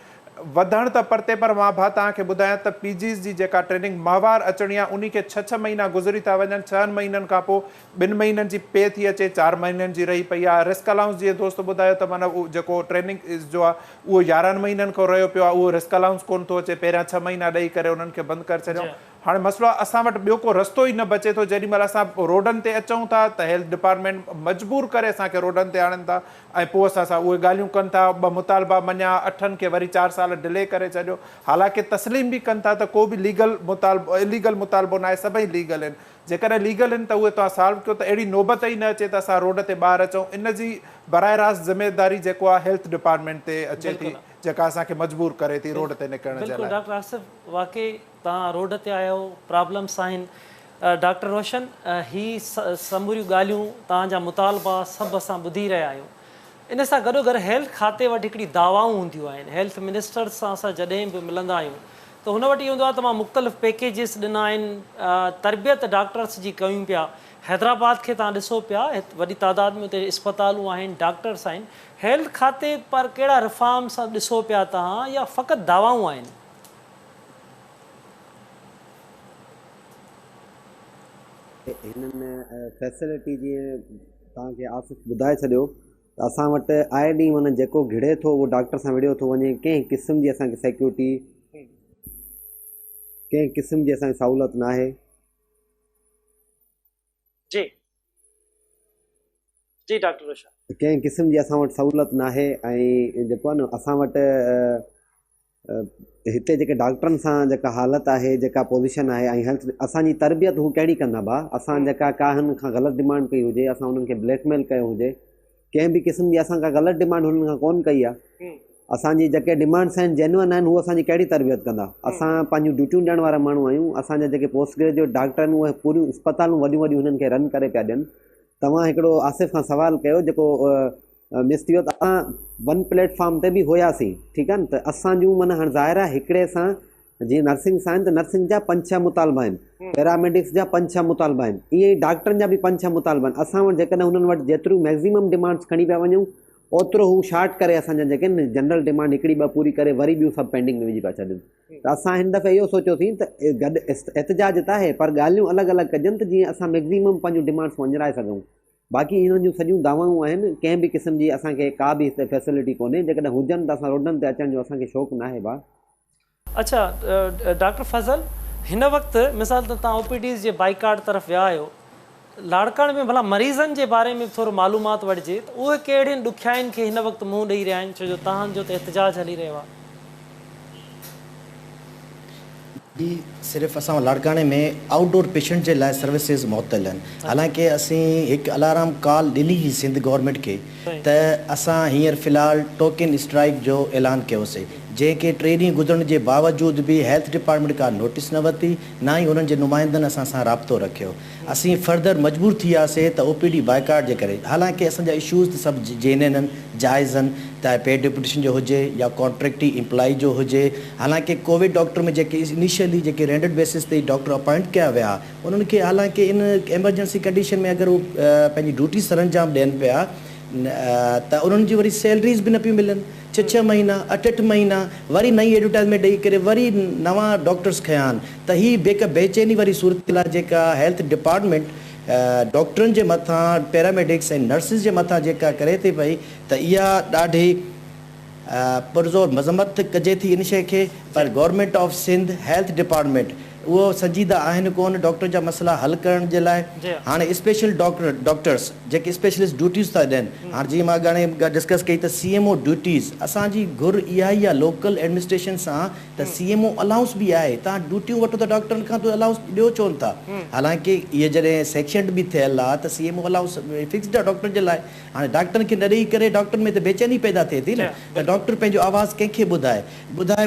वधण त परते, पर मां भाउ तव्हांखे ॿुधायां त PGs जी जेका ट्रेनिंग माहवार अचणी आहे उन खे 6-6 महीना गुज़री था वञनि। 6 महीननि खां पोइ 2 महीननि जी पे थी अचे, 4 महीननि जी रही पई आहे। रिस्क अलाउंस जीअं दोस्त ॿुधायो त माना उहो जेको ट्रेनिंग जो आहे उहो 11 महीननि खां रहियो पियो आहे, उहो रिस्क अलाउंस कोन थो अचे। पहिरियां 6 महीना ॾेई करे उन्हनि खे बंदि करे छॾियऊं। हाणे मसइलो आहे असां वटि ॿियो को रस्तो ई न बचे थो। जेॾीमहिल असां रोडनि ते अचूं था त हेल्थ डिपार्टमेंट मजबूर करे असांखे रोडनि ते आणनि था ऐं पोइ असां सां उहे ॻाल्हियूं कनि था। 2 मुतालबा मञिया, 8 खे वरी 4 साल डिले करे छॾियो। हालांकि तस्लीम बि कनि था त को बि लीगल मुतालबो इलीगल मुतालबो न आहे, सभई लीगल आहिनि। जेकॾहिं लीगल आहिनि त उहे तव्हां सॉल्व कयो, त अहिड़ी नौबत ई न अचे त असां रोड ते ॿाहिरि अचूं। इन जी बराए रास्त ज़िमेदारी जेको आहे हेल्थ डिपार्टमेंट ते अचे थी, जेका असांखे मजबूर करे थी रोड ते निकिरण जे बिल्कुलु लाइ। डॉक्टर आसिफ, वाकई तव्हां रोड ते आहियो, प्रॉब्लम्स आहिनि। डॉक्टर रोशन, ही समूरियूं ॻाल्हियूं, तव्हांजा मुतालबा सभु असां ॿुधी रहिया आहियूं। इन सां गॾोगॾु हेल्थ खाते वटि हिकिड़ी दावाऊं हूंदियूं आहिनि। हेल्थ मिनिस्टर सां असां जॾहिं बि मिलंदा आहियूं त हुन वटि इहो हूंदो आहे तमामु मुख़्तलिफ़ पैकेजिस ॾिना आहिनि। तरबियत डॉक्टर्स जी कयूं पिया। हैदराबाद खे तव्हां ॾिसो पिया, वॾी तादाद में हुते इस्पतालूं आहिनि, डॉक्टर्स आहिनि। हेल्थ खाते पर कहिड़ा रिफॉर्म्स ॾिसो पिया तव्हां, या फ़क़ति दावाऊं आहिनि? हिननि फैसिलिटी जीअं तव्हांखे आसिफ़ ॿुधाए छॾियो त असां वटि आए ॾींहुं माना जेको घिड़े थो उहो डॉक्टर सां विड़ियो थो वञे। कंहिं क़िस्म जी असांखे सिक्योरिटी, कंहिं क़िस्म जी असांखे सहूलियत न आहे। जी जी डॉक्टर रोशन, कंहिं क़िस्म जी असां वटि सहूलियत न आहे। ऐं जेको आहे न असां वटि हिते जेके डॉक्टरनि सां जेका हालत आहे, जेका पोज़ीशन आहे, ऐं हेल्थ असांजी तरबियत हू कहिड़ी कंदा भाउ? असां जेका काहनि खां ग़लति डिमांड कई हुजे, असां उन्हनि खे ब्लैकमेल कयो हुजे, कंहिं बि क़िस्म जी असां का ग़लति डिमांड हुननि खां कोन्ह कई आहे। असांजी जेके डिमांड्स आहिनि जेन्युइन आहिनि, उहे असांजी कहिड़ी तरबियत कंदा? असां पंहिंजूं ड्यूटियूं ॾियण वारा माण्हू आहियूं। असांजा जेके पोस्ट ग्रेजुएट डॉक्टर आहिनि उहे पूरियूं इस्पतालूं वॾियूं वॾियूं हुननि खे रन करे पिया ॾियनि। तव्हां हिकिड़ो आसिफ़ खां सवाल कयो जेको मिस थी वियो, त असां वन प्लेटफॉर्म ते बि हुयासीं, ठीकु आहे न। त असांजूं माना हाणे ज़ाहिर आहे हिकिड़े सां जीअं नर्सिंग सां आहिनि त नर्सिंग जा 5-6 मुतालबा आहिनि, पैरामेडिक्स जा 5-6 मुतालबा आहिनि, ईअं ई डॉक्टरनि जा बि 5-6 मुतालबा आहिनि। असां वटि जेकॾहिं हुननि वटि जेतिरियूं मैक्सिमम डिमांड्स खणी पिया वञूं, ओतिरो हू शार्ट करे असांजा जेके आहिनि जनरल डिमांड हिकिड़ी ॿ पूरी करे वरी ॿियूं सभु पेंडिंग में विझी पिया छॾनि। त असां हिन दफ़े इहो सोचियोसीं त गॾु एतिजाज त आहे, पर ॻाल्हियूं अलॻि अलॻि कजनि त जीअं असां मैक्सिमम पंहिंजूं डिमांड्स वञाए सघूं। बाक़ी हिननि जूं सॼियूं दावाऊं आहिनि, कंहिं बि क़िस्म जी असांखे का बि हिते फैसिलिटी कोन्हे। जेकॾहिं हुजनि त असां रोडनि ते अचण जो असांखे शौक़ु न आहे भाउ। अच्छा डॉक्टर फज़ल, हिन वक़्तु मिसाल त तव्हां OPDs जे बाइकाट तरफ़ विया आहियो, लाड़काणे में भला मरीज़नि जे बारे में थोरो मालूमात वठिजे त उहे कहिड़ियुनि ॾुखियाईनि खे हिन वक़्तु मुंहुं ॾेई रहिया आहिनि, छो जो तव्हांजो त एहतजाज हली रहियो आहे? जी, सिर्फ़ु असां लाड़काणे में आउटडोर पेशेंट जे लाइ सर्विसिस मुअतल आहिनि। हालांकि असीं हिकु अलार्म कॉल ॾिनी हुई सिंध गवर्नमेंट खे त असां हींअर फ़िलहालु टोकन स्ट्राइक जो ऐलान कयोसीं, जंहिंखे 3 ॾींहं गुज़रण जे बावजूद बि हेल्थ डिपार्टमेंट का नोटिस न वरिती, न ई उन्हनि जे नुमाइंदनि असां सां राब्तो रखियो। असीं फर्दर मजबूर थी वियासीं त OPD बाइकाट जे करे। हालांकि असांजा इशूज़ त सभु जेन्युइन आहिनि, जाइज़ आहिनि, चाहे पेड डिप्यूटेशन जो हुजे या कॉन्ट्रेक्टी एम्प्लॉई जो हुजे। हालांकि कोविड डॉक्टर में जेके इनिशियली जेके रेंडेड बेसिस ते डॉक्टर अपॉइंट कया विया, उन्हनि खे हालांकि इन एमरजेंसी कंडीशन में अगरि उहे पंहिंजी ड्यूटी सरंजाम ॾियनि पिया त उन्हनि जी वरी सैलरीज़ बि न पियूं मिलनि। 6-6 महीना 8-8 महीना वरी नई एडवर्टाइज़मेंट ॾेई करे वरी नवां डॉक्टर्स खया आहिनि। त ही बेचैनी वारी सूरत आहे जेका हेल्थ डिपार्टमेंट डॉक्टरनि जे मथां, पैरामेडिक्स ऐं नर्सिस जे मथां जेका करे थी पई, त इहा ॾाढी पुरज़ोर मज़म्मत कजे थी इन शइ खे। पर government of Sindh health department उहो संजीदा आहिनि कोन डॉक्टर जा मसइला हल करण जे लाइ। हाणे स्पेशल डॉक्टर्स जेके स्पेशलिस्ट ड्यूटीज़ था ॾियनि, हाणे जीअं मां घणे डिस्कस कई त CMO ड्यूटीज़ असांजी घुर इहा ई आहे लोकल एडमिनिस्ट्रेशन सां त CMO अलाउंस बि आहे। तव्हां ड्यूटियूं वठो त डॉक्टरनि खां त अलाउंस ॾियो छो था? हालांकि इहे जॾहिं सेक्शन बि थियल आहे त CMO अलाउंस फिक्स्ड आहे डॉक्टर जे लाइ। हाणे डॉक्टरनि खे न ॾेई करे डॉक्टरनि में त बेचैनी पैदा थिए थी न, त डॉक्टर पंहिंजो आवाज़ु कंहिंखे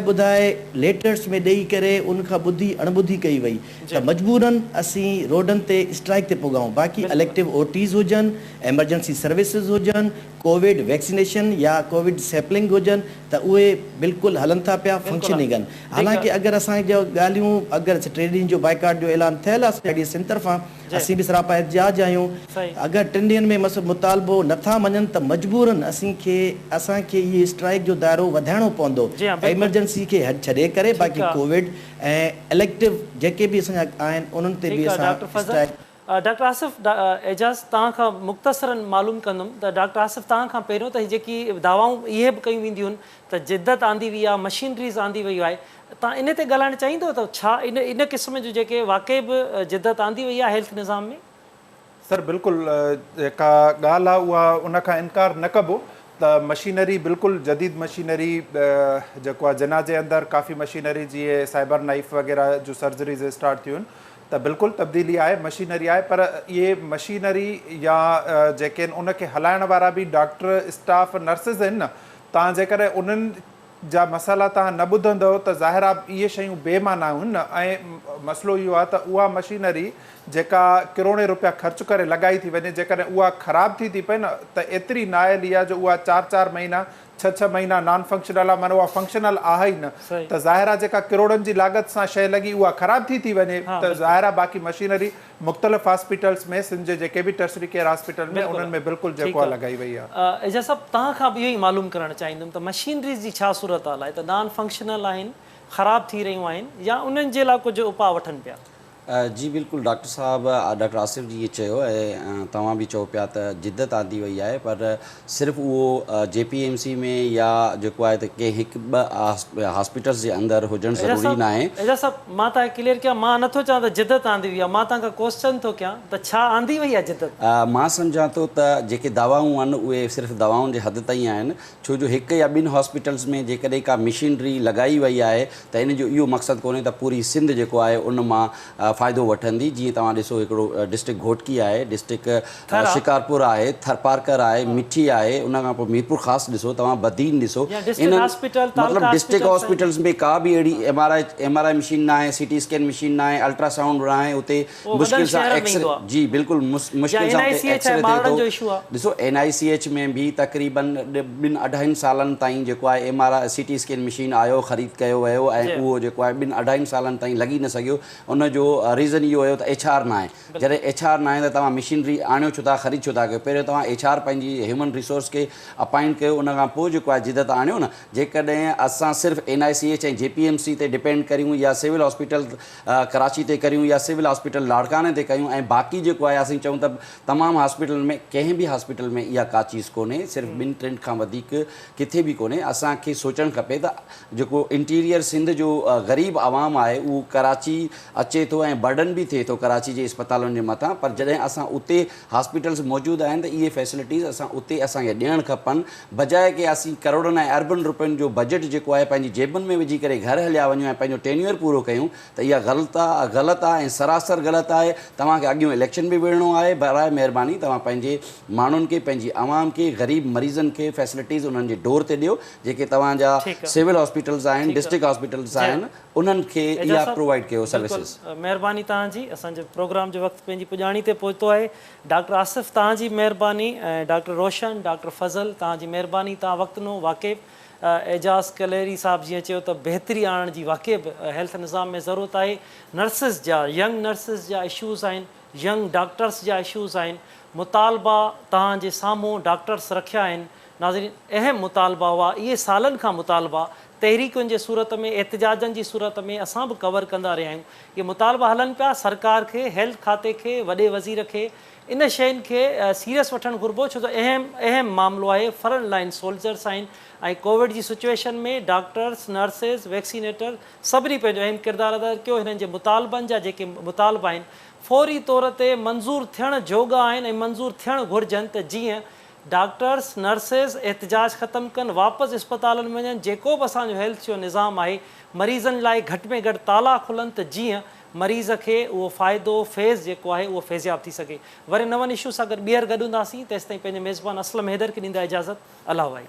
ॿुधाए लेटर्स में ॾेई करे उनखां ॿुधी अणॿुधी कई वई। त मजबूरन असीं रोडनि ते स्ट्राइक ते पुगाऊं। बाक़ी इलेक्टिव OTs हुजनि, एमरजेंसी सर्विसिस हुजनि, कोविड वैक्सीनेशन या कोविड सैम्पलिंग हुजनि, त उहे बिल्कुलु हलनि था पिया, फंक्शनिंग आहिनि। हालांकि अगरि असांजो ॻाल्हियूं अगरि 3 ॾींहनि जो बाइकाट जो ऐलान थियल आहे साइड सिंध तरफ़ां, असीं बि सरापा एहतजाज आहियूं। अगरि 3 ॾींहनि में मुतालबो नथा मञनि त मजबूरन असांखे इहे स्ट्राइक जो दाइरो वधाइणो पवंदो, एमरजेंसी खे छॾे करे। बाक़ी कोविड ऐं इलेक्टिव जेके बि असांजा आहिनि उन्हनि ते बि असां स्ट्राइक। डॉक्टर आसिफ़, एजाज़ तव्हां खां मुख़्तसरनि मालूम कंदुमि त डॉक्टर आसिफ़ तव्हां खां पहिरियों त जेकी दावाऊं इहे बि कयूं वेंदियूं आहिनि त जिदत आंदी वई आहे, मशीनरीज़ आंदी वई आहे, तव्हां इन ते ॻाल्हाइणु चाहींदो त छा इन क़िस्म जो जेके वाक़ई बि जिदत आंदी वई आहे हेल्थ निज़ाम में? सर बिल्कुलु जेका ॻाल्हि आहे उहा उन खां इनकार न कबो त मशीनरी बिल्कुलु जदीद मशीनरी जेको आहे जना जे अंदरि काफ़ी मशीनरी जीअं साइबर नाइफ वग़ैरह जो सर्जरीज़ स्टार्ट थियूं आहिनि त बिल्कुलु तब्दीली आहे, मशीनरी आहे, पर इहे मशीनरी या जेके आहिनि उनखे हलाइण वारा बि डॉक्टर स्टाफ नर्सिस आहिनि न, तव्हां जेकॾहिं उन्हनि जा मसाला तव्हां न ॿुधंदव त ज़ाहिर आहे इहे शयूं बेमाना आहिनि न। ऐं मसइलो इहो आहे त उहा मशीनरी जेका किरोड़े रुपया ख़र्च करे लॻाई थी वञे, जेकॾहिं उहा ख़राबु थी पए न त एतिरी नाइली आहे जो उहा 4-4 महीना 6-6 महीना नॉन फंक्शनल आहे, माना उहा फंक्शनल आहे ई न। त ज़ाहिर आहे जेका किरोड़नि जी लागत सां शइ लॻी उहा ख़राबु थी वञे त ज़ाहिर आहे बाक़ी मशीनरी मुख़्तलिफ़ हॉस्पिटल्स में सिंध जे जेके बि टर्शरी केयर हॉस्पिटल में उन्हनि में बिल्कुलु जेको आहे लॻाई वई आहे। एजाज़ साहब, तव्हां खां बि इहो ई मालूम करणु चाहींदुमि त मशीनरी जी छा सूरत हाल आहे, त नॉन फंक्शनल आहिनि, ख़राबु थी रहियूं आहिनि, या उन्हनि जे लाइ कुझु उपाउ वठनि पिया? जी बिल्कुलु डॉक्टर साहब, डॉक्टर आसिफ़ जी इहे चयो ऐं तव्हां बि चओ पिया त जिदत आंदी वई आहे, पर सिर्फ़ु उहो JPMC में या जेको आहे त के 1-2 हॉस्पिटल्स जे अंदरि हुजणु ज़रूरी न आहे। एजाज़ साहब, मां तव्हांखे क्लियर कयां, मां नथो चवां त जिदत आंदी वई आहे, मां तव्हांखां क्वेश्चन थो कयां त छा आंदी वई आहे जिदत? मां सम्झां थो त जेके दवाऊं आहिनि उहे सिर्फ़ु दवाउनि जे हद ताईं आहिनि, छो जो 1 या 2 हॉस्पिटल्स में जेकॾहिं का मशीनरी लॻाई वई आहे त इन जो इहो मक़सदु कोन्हे त पूरी सिंध जेको आहे उन मां फ़ाइदो वठंदी। जीअं तव्हां ॾिसो हिकिड़ो डिस्ट्रिक्ट घोटकी आहे, डिस्ट्रिक्ट शिकारपुर आहे, थरपारकर आहे, मिठी आहे, उन खां पोइ मीरपुर ख़ासि ॾिसो, तव्हां बदीन ॾिसो, इन मतिलबु डिस्ट्रिक्ट हॉस्पिटल्स में का बि अहिड़ी MRI मशीन न आहे, CT स्कैन मशीन न आहे, अल्ट्रासाउंड न आहे, उते मुश्किल सां एक्सरे, जी बिल्कुलु मुश्किल सां एक्सरे थिए थो। ॾिसो NICH में बि तक़रीबन 2-2.5 सालनि ताईं जेको आहे MRI CT स्कैन मशीन आयो, ख़रीद कयो वियो ऐं उहो जेको आहे 2-2.5 सालनि ताईं लॻी न सघियो। उनजो रीज़न इहो हुयो त HR न आहे। जॾहिं HR न आहे त तव्हां मशीनरी आणियो छो था, ख़रीद छो था कयो? पहिरियों तव्हां HR पंहिंजी ह्यूमन रिसोर्स खे अपॉइंट कयो, उन खां पोइ जेको आहे जिदत आणियो न। जेकॾहिं असां सिर्फ़ु NICH ऐं JPMC ते डिपेंड करियूं या सिविल हॉस्पिटल कराची ते करियूं या सिविल हॉस्पिटल लाड़काने ते कयूं ऐं बाक़ी जेको आहे असीं चऊं त तमामु हॉस्पिटल में कंहिं बि हॉस्पिटल में इहा का चीज़ कोन्हे, सिर्फ़ु 2-3 खां वधीक किथे बि कोन्हे। असांखे सोचणु खपे त जेको इंटीरियर सिंध जो ग़रीब आवाम आहे उहो कराची अचे थो ऐं बर्डन बि थिए थो कराची जे अस्पतालुनि जे मथां, पर जॾहिं असां उते हॉस्पिटल्स मौजूदु आहिनि त इहे फैसिलिटीज़ असां उते असांखे ॾियणु खपनि, बजाए कि असीं करोड़नि ऐं अरबनि रुपयनि जो बजट जेको आहे पंहिंजी जेबुनि में विझी करे घर हलिया वञूं ऐं पंहिंजो टेन्यूअर पूरो कयूं, त इहा ग़लति आहे ऐं सरासर ग़लति आहे। तव्हांखे अॻियूं इलेक्शन बि विढ़णो आहे, बराए महिरबानी तव्हां पंहिंजे माण्हुनि खे, पंहिंजी आवाम खे, ग़रीब मरीज़नि खे फैसिलिटीज़ उन्हनि जे डोर ते ॾियो। जेके तव्हांजा सिविल हॉस्पिटल्स आहिनि, डिस्ट्रिक्ट हॉस्पिटल्स आहिनि, उन्हनि खे इहा प्रोवाइड कयो सर्विसिस। महिरबानी तव्हांजी, असांजे प्रोग्राम जो वक़्तु पंहिंजी पुॼाणी ते पहुतो आहे। डॉक्टर आसिफ़ तव्हांजी महिरबानी, ऐं डॉक्टर रोशन, डॉक्टर फज़ल तव्हांजी महिरबानी, तव्हां वक़्तु नो वाक़िफ़। एजाज़ कलेरी साहब जीअं चयो त बहितरी आणण जी वाक़ई हेल्थ निज़ाम में ज़रूरत आहे। नर्सिस जा, यंग नर्सिस जा इशूज़ आहिनि, यंग डॉक्टर्स जा इशूज़ आहिनि, मुतालबा तव्हांजे साम्हूं डॉक्टर्स रखिया आहिनि। नाज़रीन, अहम मुतालबा हुआ, इहे सालनि खां मुतालबा तहरीकुनि जे सूरत में, एहतिजाजनि जी सूरत में असां बि कवर कंदा रहिया आहियूं। इहे मुतालबा हलनि पिया। सरकार खे, हेल्थ खाते खे, वॾे वज़ीर खे इन शयुनि खे सीरियस वठणु घुरिबो, छो त अहम मामिलो आहे। फ्रंट लाइन सोल्जर्स आहिनि ऐं कोविड जी सिचुएशन में डॉक्टर्स, नर्सिस, वैक्सीनेटर सभिनी पंहिंजो अहम किरदारु अदा कयो। हिननि जे मुतालबनि जा जेके मुतालबा आहिनि फौरी तौर ते मंज़ूरु थियणु जोगा आहिनि ऐं मंज़ूरु थियणु घुरिजनि, त जीअं डॉक्टर्स, नर्सिस एहतिजाज ख़तमु कनि, वापसि अस्पतालनि में वञनि, जेको बि असांजो हेल्थ जो निज़ाम आहे मरीज़नि लाइ घटि में घटि ताला खुलनि, त जीअं मरीज़ खे उहो फ़ाइदो फेज़ जेको आहे उहो फैज़याब थी सघे। वरी नवनि इशू सां गॾु ॿीहर गॾु हूंदासीं। तेसिताईं पंहिंजे मेज़बान असलम हैदर खे ॾींदा इजाज़त। अल्लाह वाहे।